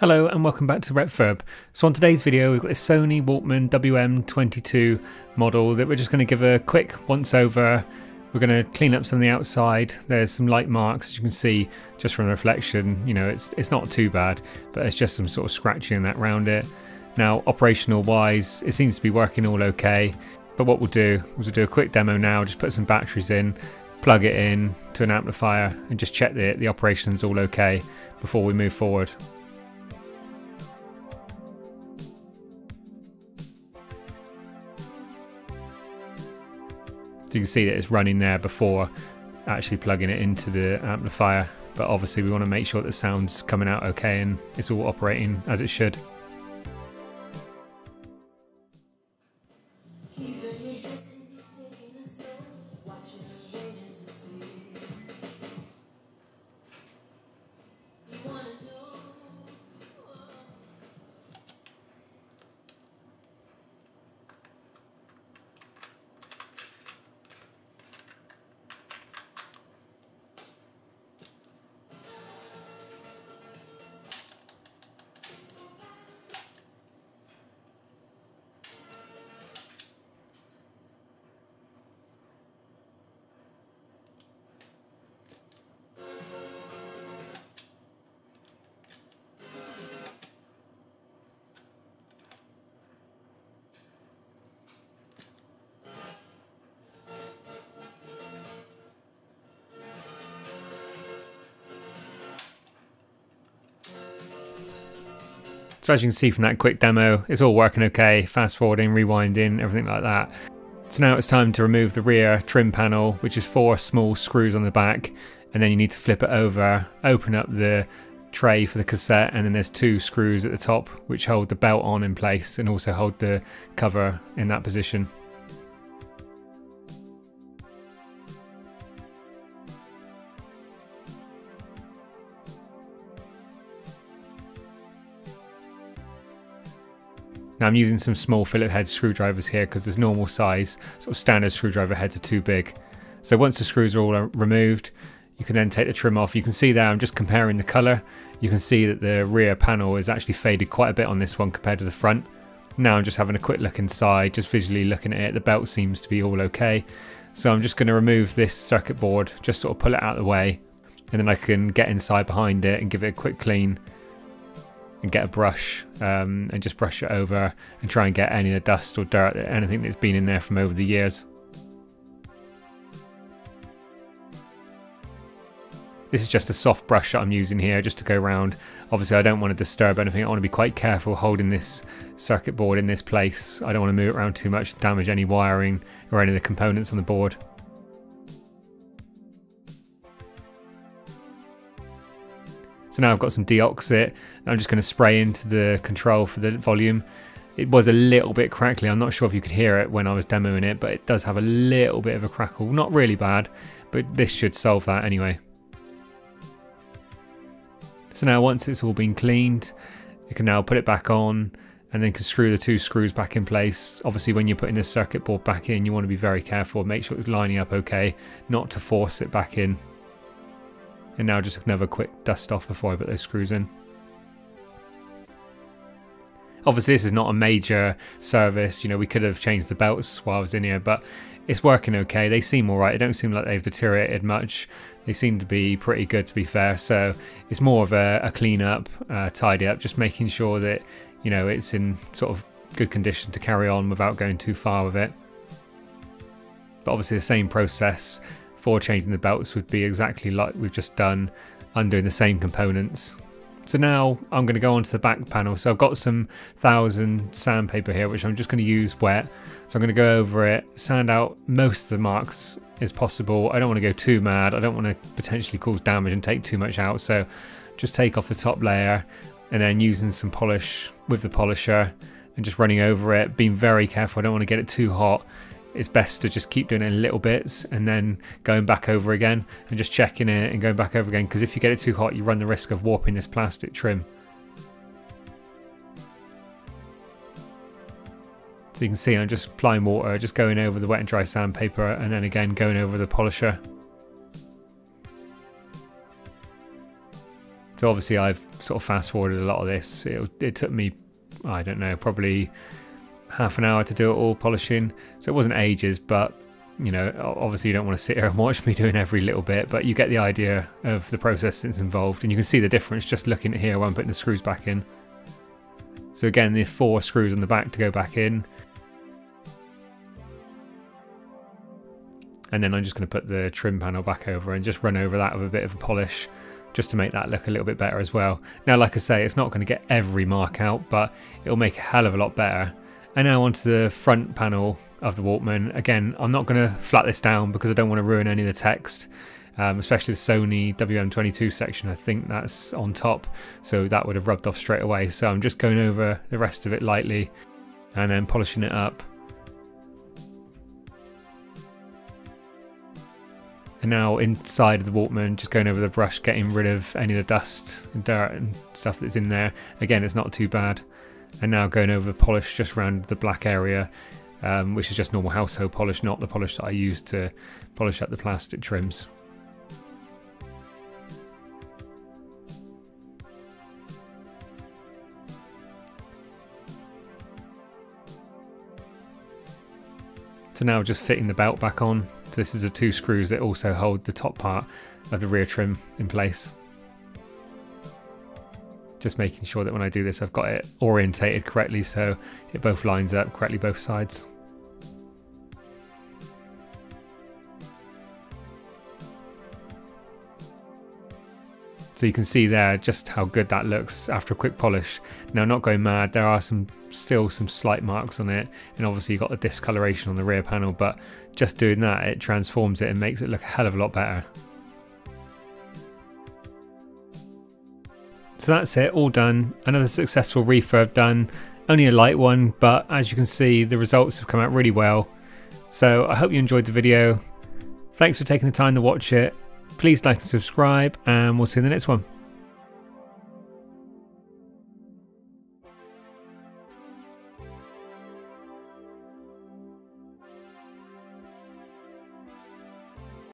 Hello and welcome back to Retfurb. So on today's video we've got this Sony Walkman WM22 model that we're just going to give a quick once over. We're going to clean up some of the outside. There's some light marks, as you can see just from the reflection. You know, it's not too bad, but it's just some sort of scratching and that around it. Now operational wise it seems to be working all okay, but what we'll do is we'll do a quick demo now, just put some batteries in, plug it in to an amplifier and just check that the operation's all okay before we move forward. So you can see that it's running there before actually plugging it into the amplifier, but obviously we want to make sure that the sound's coming out okay and it's all operating as it should. So as you can see from that quick demo, it's all working okay, fast forwarding, rewinding, everything like that. So now it's time to remove the rear trim panel, which is 4 small screws on the back, and then you need to flip it over, open up the tray for the cassette, and then there's 2 screws at the top which hold the belt on in place and also hold the cover in that position. Now I'm using some small fillet head screwdrivers here because there's normal size, sort of standard screwdriver heads are too big. So once the screws are all removed, you can then take the trim off. You can see there I'm just comparing the colour. You can see that the rear panel is actually faded quite a bit on this one compared to the front. Now I'm just having a quick look inside, just visually looking at it. The belt seems to be all okay. So I'm just going to remove this circuit board, just sort of pull it out of the way, and then I can get inside behind it and give it a quick clean. And get a brush and just brush it over and try and get any of the dust or dirt, anything that's been in there from over the years. This is just a soft brush that I'm using here just to go around. Obviously I don't want to disturb anything. I want to be quite careful holding this circuit board in this place. I don't want to move it around too much and damage any wiring or any of the components on the board. So now I've got some deoxit, and I'm just going to spray into the control for the volume. It was a little bit crackly, I'm not sure if you could hear it when I was demoing it, but it does have a little bit of a crackle. Not really bad, but this should solve that anyway. So now once it's all been cleaned, you can now put it back on and then can screw the 2 screws back in place. Obviously when you're putting this circuit board back in, you want to be very careful, make sure it's lining up okay, not to force it back in. And now just another quick dust off before I put those screws in. Obviously this is not a major service, you know, we could have changed the belts while I was in here, but it's working okay. They seem alright, they don't seem like they've deteriorated much. They seem to be pretty good, to be fair, so it's more of a clean up, tidy up, just making sure that, you know, it's in sort of good condition to carry on without going too far with it. But obviously the same process for changing the belts would be exactly like we've just done, undoing the same components. So now I'm going to go onto the back panel. So I've got some 1000 sandpaper here, which I'm just going to use wet. So I'm going to go over it, sand out most of the marks as possible. I don't want to go too mad. I don't want to potentially cause damage and take too much out. So just take off the top layer and then using some polish with the polisher and just running over it, being very careful. I don't want to get it too hot. It's best to just keep doing it in little bits and then going back over again and just checking it and going back over again, because if you get it too hot you run the risk of warping this plastic trim. So you can see I'm just applying water, just going over the wet and dry sandpaper and then again going over the polisher. So obviously I've sort of fast forwarded a lot of this. It took me, I don't know, probably half an hour to do it all, polishing. So it wasn't ages, but you know, obviously you don't want to sit here and watch me doing every little bit, but you get the idea of the process that's involved, and you can see the difference just looking at here when I'm putting the screws back in. So again, the 4 screws on the back to go back in. And then I'm just going to put the trim panel back over and just run over that with a bit of a polish, just to make that look a little bit better as well. Now, like I say, it's not going to get every mark out, but it'll make a hell of a lot better. And now onto the front panel of the Walkman. Again, I'm not going to flat this down because I don't want to ruin any of the text, especially the Sony WM22 section. I think that's on top, so that would have rubbed off straight away. So I'm just going over the rest of it lightly and then polishing it up. And now inside of the Walkman, just going over the brush, getting rid of any of the dust and dirt and stuff that's in there. Again, it's not too bad. And now going over the polish just around the black area, which is just normal household polish, not the polish that I use to polish up the plastic trims. So now just fitting the belt back on. So this is the 2 screws that also hold the top part of the rear trim in place. Just making sure that when I do this I've got it orientated correctly so it both lines up correctly both sides. So you can see there just how good that looks after a quick polish. Now, not going mad, there are still some slight marks on it, and obviously you've got the discoloration on the rear panel, but just doing that, it transforms it and makes it look a hell of a lot better. So that's it, all done. Another successful refurb done. Only a light one, but as you can see, the results have come out really well. So I hope you enjoyed the video. Thanks for taking the time to watch it. Please like and subscribe, and we'll see you in the next one.